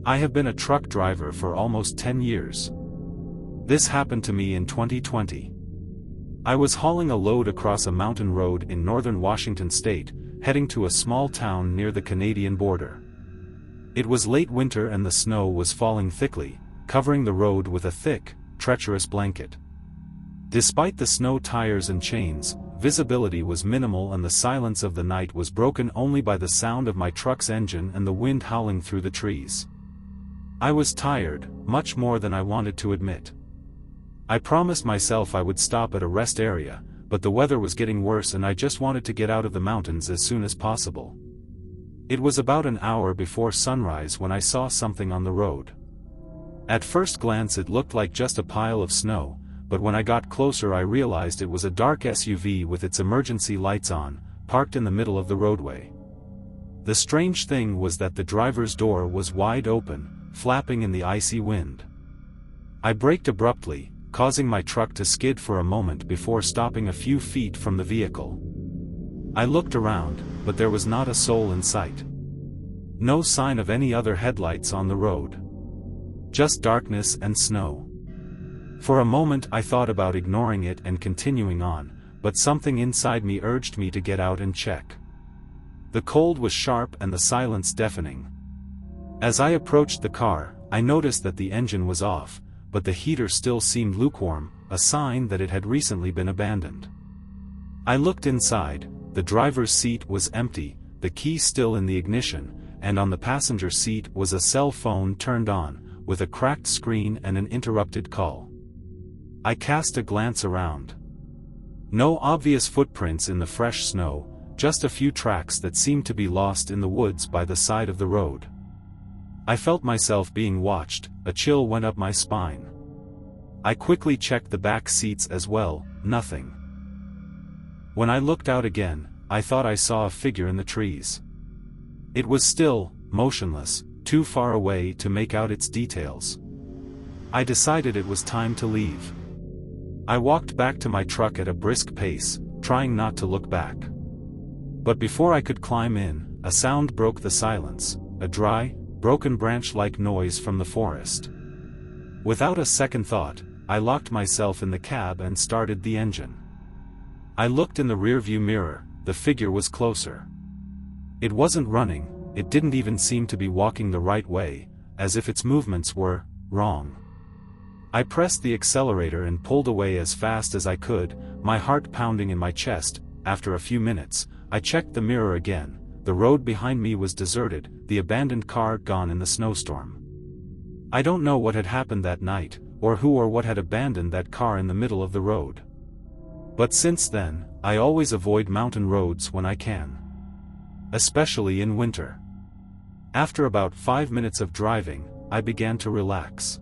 I have been a truck driver for almost 10 years. This happened to me in 2020. I was hauling a load across a mountain road in northern Washington state, heading to a small town near the Canadian border. It was late winter and the snow was falling thickly, covering the road with a thick, treacherous blanket. Despite the snow tires and chains, visibility was minimal and the silence of the night was broken only by the sound of my truck's engine and the wind howling through the trees. I was tired, much more than I wanted to admit. I promised myself I would stop at a rest area, but the weather was getting worse and I just wanted to get out of the mountains as soon as possible. It was about an hour before sunrise when I saw something on the road. At first glance it looked like just a pile of snow, but when I got closer I realized it was a dark SUV with its emergency lights on, parked in the middle of the roadway. The strange thing was that the driver's door was wide open, flapping in the icy wind. I braked abruptly, causing my truck to skid for a moment before stopping a few feet from the vehicle. I looked around, but there was not a soul in sight. No sign of any other headlights on the road. Just darkness and snow. For a moment I thought about ignoring it and continuing on, but something inside me urged me to get out and check. The cold was sharp and the silence deafening. As I approached the car, I noticed that the engine was off, but the heater still seemed lukewarm, a sign that it had recently been abandoned. I looked inside. The driver's seat was empty, the key still in the ignition, and on the passenger seat was a cell phone turned on, with a cracked screen and an interrupted call. I cast a glance around. No obvious footprints in the fresh snow, just a few tracks that seemed to be lost in the woods by the side of the road. I felt myself being watched, a chill went up my spine. I quickly checked the back seats as well, nothing. When I looked out again, I thought I saw a figure in the trees. It was still, motionless, too far away to make out its details. I decided it was time to leave. I walked back to my truck at a brisk pace, trying not to look back. But before I could climb in, a sound broke the silence, a dry, broken branch-like noise from the forest. Without a second thought, I locked myself in the cab and started the engine. I looked in the rearview mirror, the figure was closer. It wasn't running, it didn't even seem to be walking the right way, as if its movements were wrong. I pressed the accelerator and pulled away as fast as I could, my heart pounding in my chest. After a few minutes, I checked the mirror again. The road behind me was deserted, the abandoned car gone in the snowstorm. I don't know what had happened that night, or who or what had abandoned that car in the middle of the road. But since then, I always avoid mountain roads when I can. Especially in winter. After about 5 minutes of driving, I began to relax.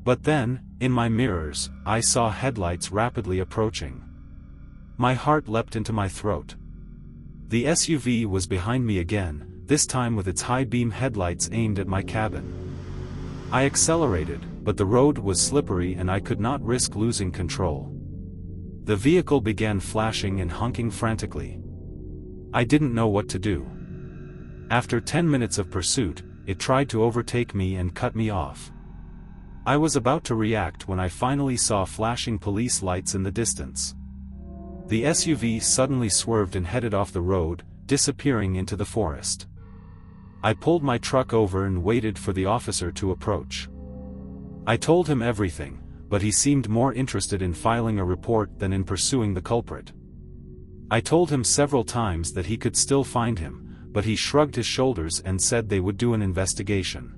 But then, in my mirrors, I saw headlights rapidly approaching. My heart leapt into my throat. The SUV was behind me again, this time with its high-beam headlights aimed at my cabin. I accelerated, but the road was slippery and I could not risk losing control. The vehicle began flashing and honking frantically. I didn't know what to do. After 10 minutes of pursuit, it tried to overtake me and cut me off. I was about to react when I finally saw flashing police lights in the distance. The SUV suddenly swerved and headed off the road, disappearing into the forest. I pulled my truck over and waited for the officer to approach. I told him everything, but he seemed more interested in filing a report than in pursuing the culprit. I told him several times that he could still find him, but he shrugged his shoulders and said they would do an investigation.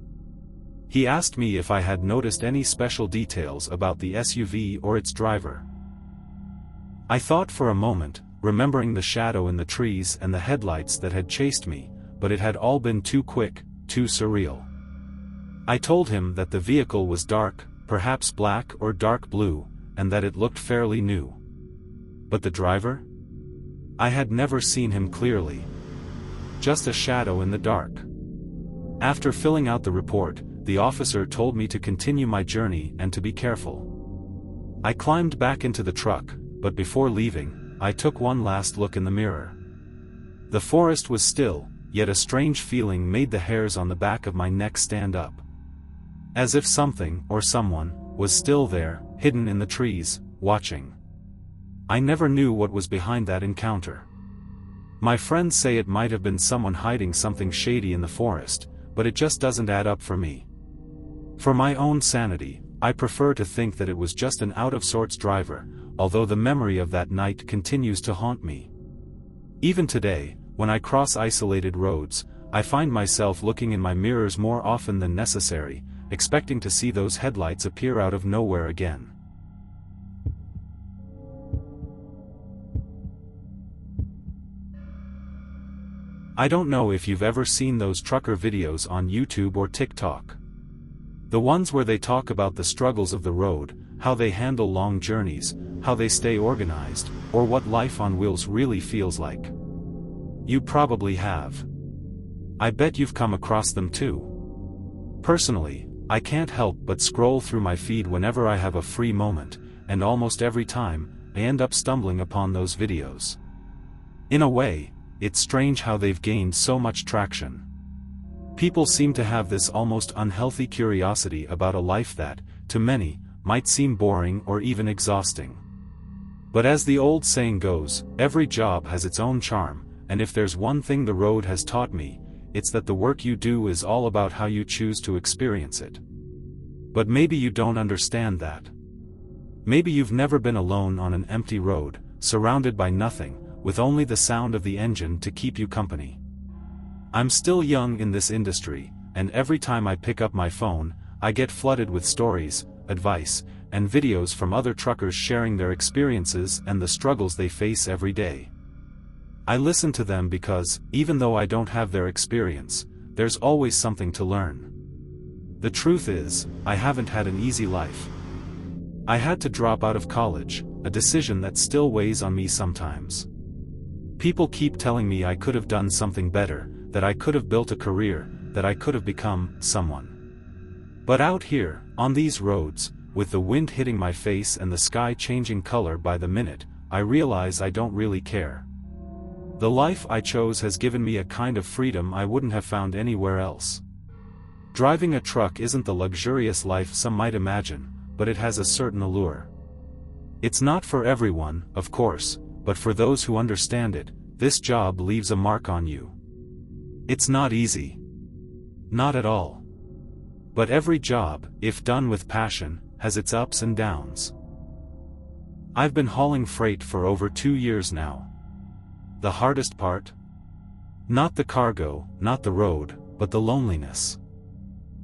He asked me if I had noticed any special details about the SUV or its driver. I thought for a moment, remembering the shadow in the trees and the headlights that had chased me, but it had all been too quick, too surreal. I told him that the vehicle was dark, perhaps black or dark blue, and that it looked fairly new. But the driver? I had never seen him clearly. Just a shadow in the dark. After filling out the report, the officer told me to continue my journey and to be careful. I climbed back into the truck, but before leaving, I took one last look in the mirror. The forest was still, yet a strange feeling made the hairs on the back of my neck stand up. As if something, or someone, was still there, hidden in the trees, watching. I never knew what was behind that encounter. My friends say it might have been someone hiding something shady in the forest, but it just doesn't add up for me. For my own sanity, I prefer to think that it was just an out-of-sorts driver, although the memory of that night continues to haunt me. Even today, when I cross isolated roads, I find myself looking in my mirrors more often than necessary, expecting to see those headlights appear out of nowhere again. I don't know if you've ever seen those trucker videos on YouTube or TikTok. The ones where they talk about the struggles of the road, how they handle long journeys, how they stay organized, or what life on wheels really feels like. You probably have. I bet you've come across them too. Personally, I can't help but scroll through my feed whenever I have a free moment, and almost every time, I end up stumbling upon those videos. In a way, it's strange how they've gained so much traction. People seem to have this almost unhealthy curiosity about a life that, to many, might seem boring or even exhausting. But as the old saying goes, every job has its own charm, and if there's one thing the road has taught me, it's that the work you do is all about how you choose to experience it. But maybe you don't understand that. Maybe you've never been alone on an empty road, surrounded by nothing, with only the sound of the engine to keep you company. I'm still young in this industry, and every time I pick up my phone, I get flooded with stories, advice, and videos from other truckers sharing their experiences and the struggles they face every day. I listen to them because, even though I don't have their experience, there's always something to learn. The truth is, I haven't had an easy life. I had to drop out of college, a decision that still weighs on me sometimes. People keep telling me I could have done something better, that I could have built a career, that I could have become someone. But out here, on these roads, with the wind hitting my face and the sky changing color by the minute, I realize I don't really care. The life I chose has given me a kind of freedom I wouldn't have found anywhere else. Driving a truck isn't the luxurious life some might imagine, but it has a certain allure. It's not for everyone, of course, but for those who understand it, this job leaves a mark on you. It's not easy. Not at all. But every job, if done with passion, has its ups and downs. I've been hauling freight for over 2 years now. The hardest part? Not the cargo, not the road, but the loneliness.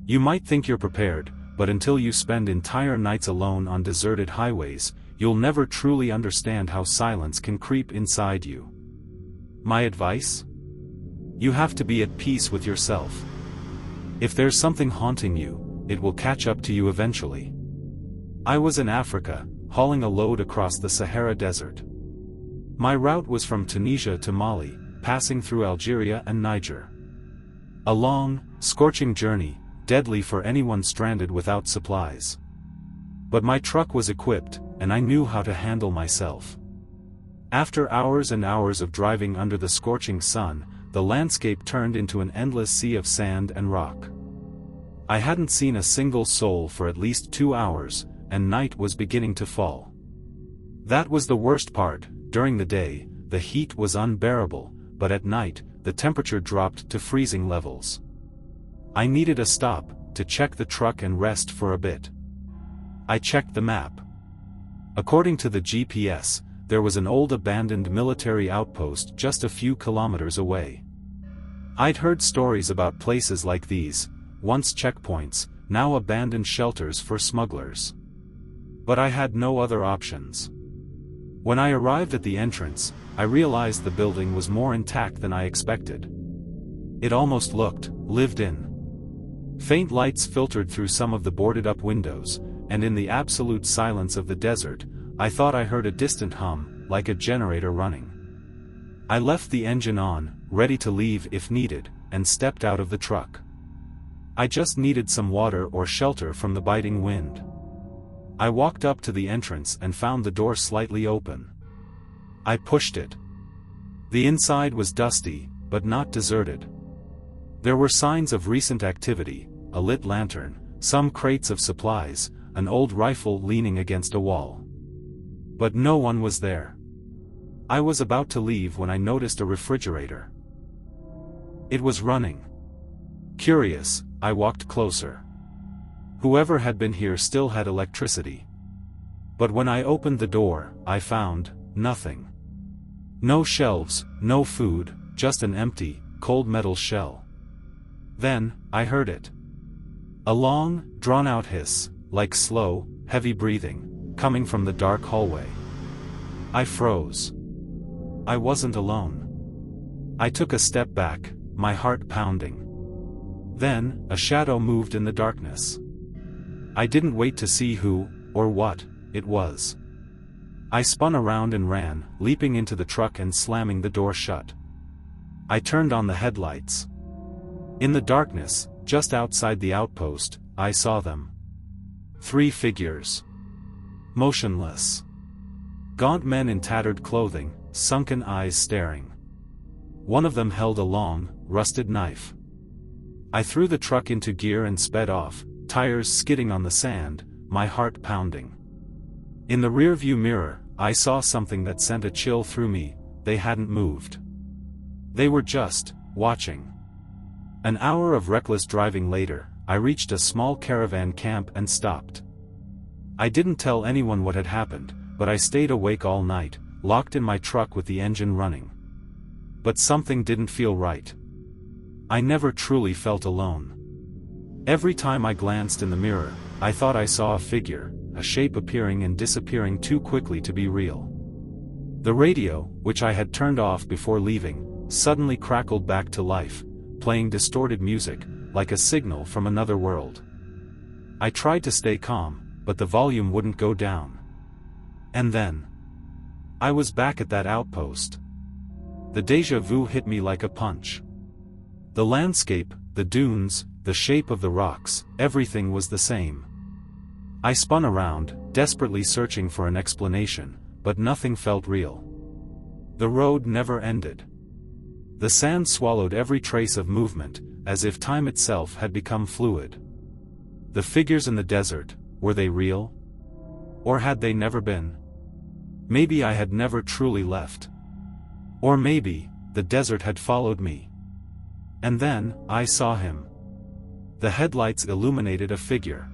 You might think you're prepared, but until you spend entire nights alone on deserted highways, you'll never truly understand how silence can creep inside you. My advice? You have to be at peace with yourself. If there's something haunting you, it will catch up to you eventually. I was in Africa, hauling a load across the Sahara Desert. My route was from Tunisia to Mali, passing through Algeria and Niger. A long, scorching journey, deadly for anyone stranded without supplies. But my truck was equipped, and I knew how to handle myself. After hours and hours of driving under the scorching sun, the landscape turned into an endless sea of sand and rock. I hadn't seen a single soul for at least 2 hours, and night was beginning to fall. That was the worst part. During the day, the heat was unbearable, but at night, the temperature dropped to freezing levels. I needed a stop, to check the truck and rest for a bit. I checked the map. According to the GPS, there was an old abandoned military outpost just a few kilometers away. I'd heard stories about places like these, once checkpoints, now abandoned shelters for smugglers. But I had no other options. When I arrived at the entrance, I realized the building was more intact than I expected. It almost looked lived in. Faint lights filtered through some of the boarded-up windows, and in the absolute silence of the desert, I thought I heard a distant hum, like a generator running. I left the engine on, ready to leave if needed, and stepped out of the truck. I just needed some water or shelter from the biting wind. I walked up to the entrance and found the door slightly open. I pushed it. The inside was dusty, but not deserted. There were signs of recent activity: a lit lantern, some crates of supplies, an old rifle leaning against a wall. But no one was there. I was about to leave when I noticed a refrigerator. It was running. Curious, I walked closer. Whoever had been here still had electricity. But when I opened the door, I found nothing. No shelves, no food, just an empty, cold metal shell. Then, I heard it. A long, drawn-out hiss, like slow, heavy breathing, coming from the dark hallway. I froze. I wasn't alone. I took a step back, my heart pounding. Then, a shadow moved in the darkness. I didn't wait to see who, or what, it was. I spun around and ran, leaping into the truck and slamming the door shut. I turned on the headlights. In the darkness, just outside the outpost, I saw them. 3 figures. Motionless. Gaunt men in tattered clothing, sunken eyes staring. One of them held a long, rusted knife. I threw the truck into gear and sped off, tires skidding on the sand, my heart pounding. In the rearview mirror, I saw something that sent a chill through me. They hadn't moved. They were just watching. An hour of reckless driving later, I reached a small caravan camp and stopped. I didn't tell anyone what had happened, but I stayed awake all night, locked in my truck with the engine running. But something didn't feel right. I never truly felt alone. Every time I glanced in the mirror, I thought I saw a figure, a shape appearing and disappearing too quickly to be real. The radio, which I had turned off before leaving, suddenly crackled back to life, playing distorted music, like a signal from another world. I tried to stay calm, but the volume wouldn't go down. And then, I was back at that outpost. The déjà vu hit me like a punch. The landscape, the dunes, the shape of the rocks, everything was the same. I spun around, desperately searching for an explanation, but nothing felt real. The road never ended. The sand swallowed every trace of movement, as if time itself had become fluid. The figures in the desert, were they real? Or had they never been? Maybe I had never truly left. Or maybe, the desert had followed me. And then, I saw him. The headlights illuminated a figure.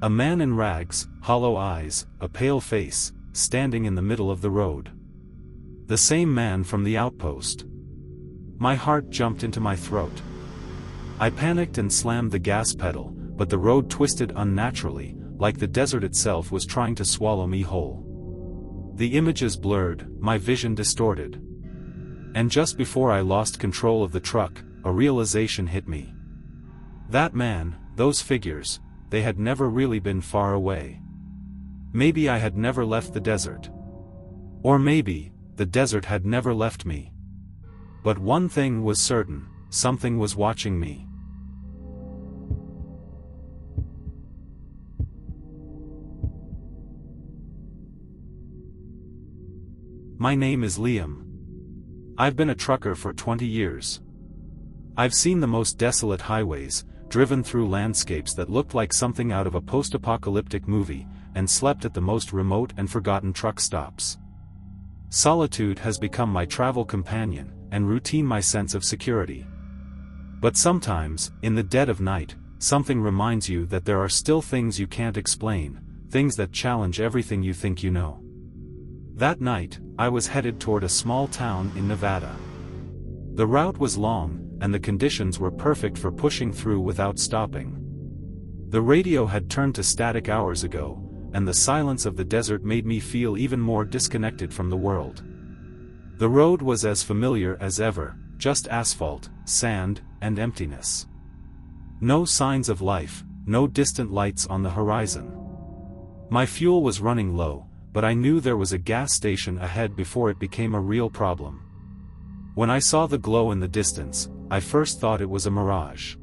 A man in rags, hollow eyes, a pale face, standing in the middle of the road. The same man from the outpost. My heart jumped into my throat. I panicked and slammed the gas pedal, but the road twisted unnaturally, like the desert itself was trying to swallow me whole. The images blurred, my vision distorted. And just before I lost control of the truck, a realization hit me. That man, those figures, they had never really been far away. Maybe I had never left the desert. Or maybe, the desert had never left me. But one thing was certain, something was watching me. My name is Liam. I've been a trucker for 20 years. I've seen the most desolate highways, driven through landscapes that looked like something out of a post-apocalyptic movie, and slept at the most remote and forgotten truck stops. Solitude has become my travel companion, and routine my sense of security. But sometimes, in the dead of night, something reminds you that there are still things you can't explain, things that challenge everything you think you know. That night, I was headed toward a small town in Nevada. The route was long, and the conditions were perfect for pushing through without stopping. The radio had turned to static hours ago, and the silence of the desert made me feel even more disconnected from the world. The road was as familiar as ever, just asphalt, sand, and emptiness. No signs of life, no distant lights on the horizon. My fuel was running low, but I knew there was a gas station ahead before it became a real problem. When I saw the glow in the distance, I first thought it was a mirage.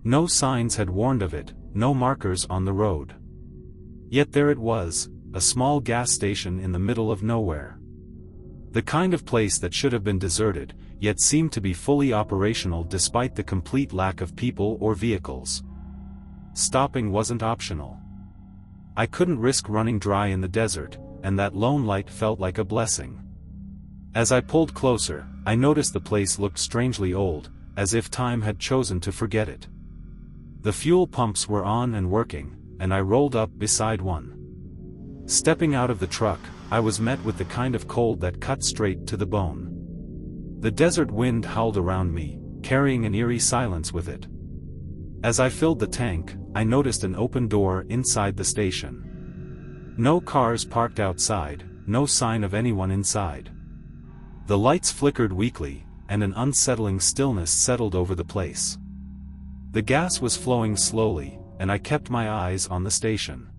No signs had warned of it, no markers on the road. Yet there it was, a small gas station in the middle of nowhere. The kind of place that should have been deserted, yet seemed to be fully operational despite the complete lack of people or vehicles. Stopping wasn't optional. I couldn't risk running dry in the desert, and that lone light felt like a blessing. As I pulled closer, I noticed the place looked strangely old, as if time had chosen to forget it. The fuel pumps were on and working, and I rolled up beside one. Stepping out of the truck, I was met with the kind of cold that cut straight to the bone. The desert wind howled around me, carrying an eerie silence with it. As I filled the tank, I noticed an open door inside the station. No cars parked outside, no sign of anyone inside. The lights flickered weakly, and an unsettling stillness settled over the place. The gas was flowing slowly, and I kept my eyes on the station.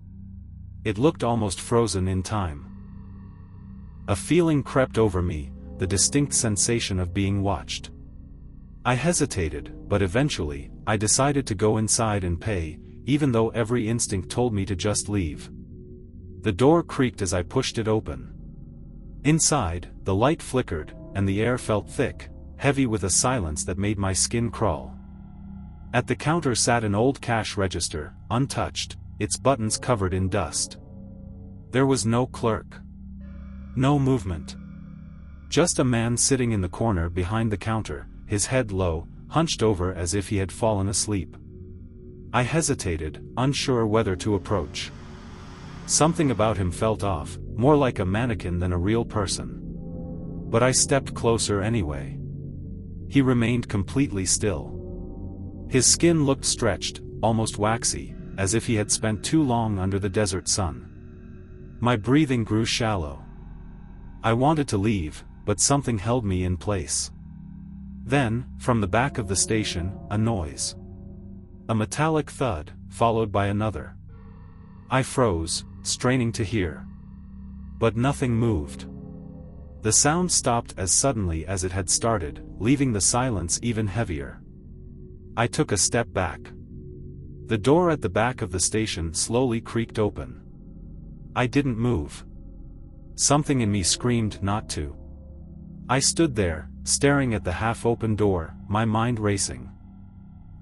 It looked almost frozen in time. A feeling crept over me, the distinct sensation of being watched. I hesitated, but eventually, I decided to go inside and pay, even though every instinct told me to just leave. The door creaked as I pushed it open. Inside, the light flickered, and the air felt thick, heavy with a silence that made my skin crawl. At the counter sat an old cash register, untouched, its buttons covered in dust. There was no clerk. No movement. Just a man sitting in the corner behind the counter, his head low, hunched over as if he had fallen asleep. I hesitated, unsure whether to approach. Something about him felt off, more like a mannequin than a real person. But I stepped closer anyway. He remained completely still. His skin looked stretched, almost waxy, as if he had spent too long under the desert sun. My breathing grew shallow. I wanted to leave, but something held me in place. Then, from the back of the station, a noise. A metallic thud, followed by another. I froze, straining to hear. But nothing moved. The sound stopped as suddenly as it had started, leaving the silence even heavier. I took a step back. The door at the back of the station slowly creaked open. I didn't move. Something in me screamed not to. I stood there, staring at the half-open door, my mind racing.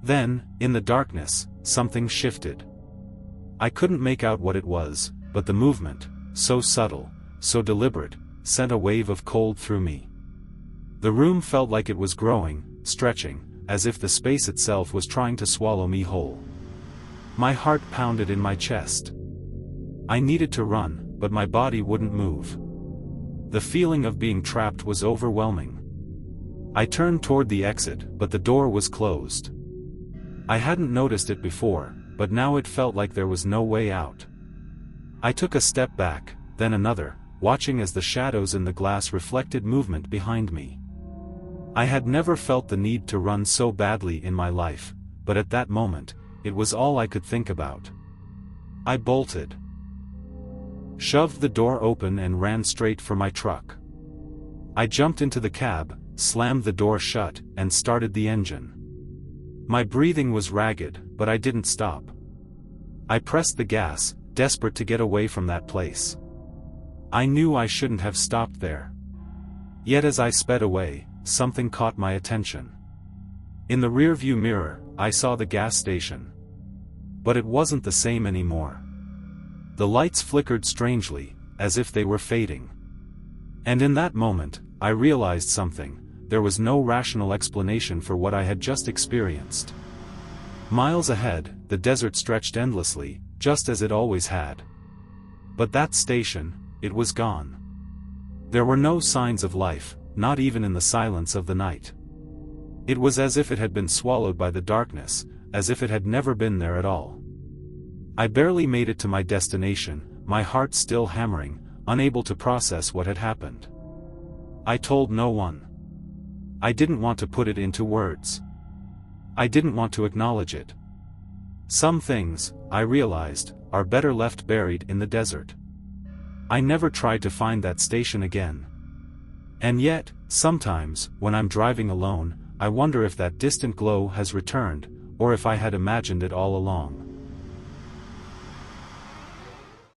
Then, in the darkness, something shifted. I couldn't make out what it was, but the movement, so subtle, so deliberate, sent a wave of cold through me. The room felt like it was growing, stretching, as if the space itself was trying to swallow me whole. My heart pounded in my chest. I needed to run, but my body wouldn't move. The feeling of being trapped was overwhelming. I turned toward the exit, but the door was closed. I hadn't noticed it before, but now it felt like there was no way out. I took a step back, then another, watching as the shadows in the glass reflected movement behind me. I had never felt the need to run so badly in my life, but at that moment, it was all I could think about. I bolted. Shoved the door open and ran straight for my truck. I jumped into the cab, slammed the door shut, and started the engine. My breathing was ragged, but I didn't stop. I pressed the gas, desperate to get away from that place. I knew I shouldn't have stopped there. Yet as I sped away, something caught my attention. In the rearview mirror, I saw the gas station. But it wasn't the same anymore. The lights flickered strangely, as if they were fading. And in that moment, I realized something. There was no rational explanation for what I had just experienced. Miles ahead, the desert stretched endlessly, just as it always had. But that station, it was gone. There were no signs of life, not even in the silence of the night. It was as if it had been swallowed by the darkness, as if it had never been there at all. I barely made it to my destination, my heart still hammering, unable to process what had happened. I told no one. I didn't want to put it into words. I didn't want to acknowledge it. Some things, I realized, are better left buried in the desert. I never tried to find that station again. And yet, sometimes, when I'm driving alone, I wonder if that distant glow has returned, or if I had imagined it all along.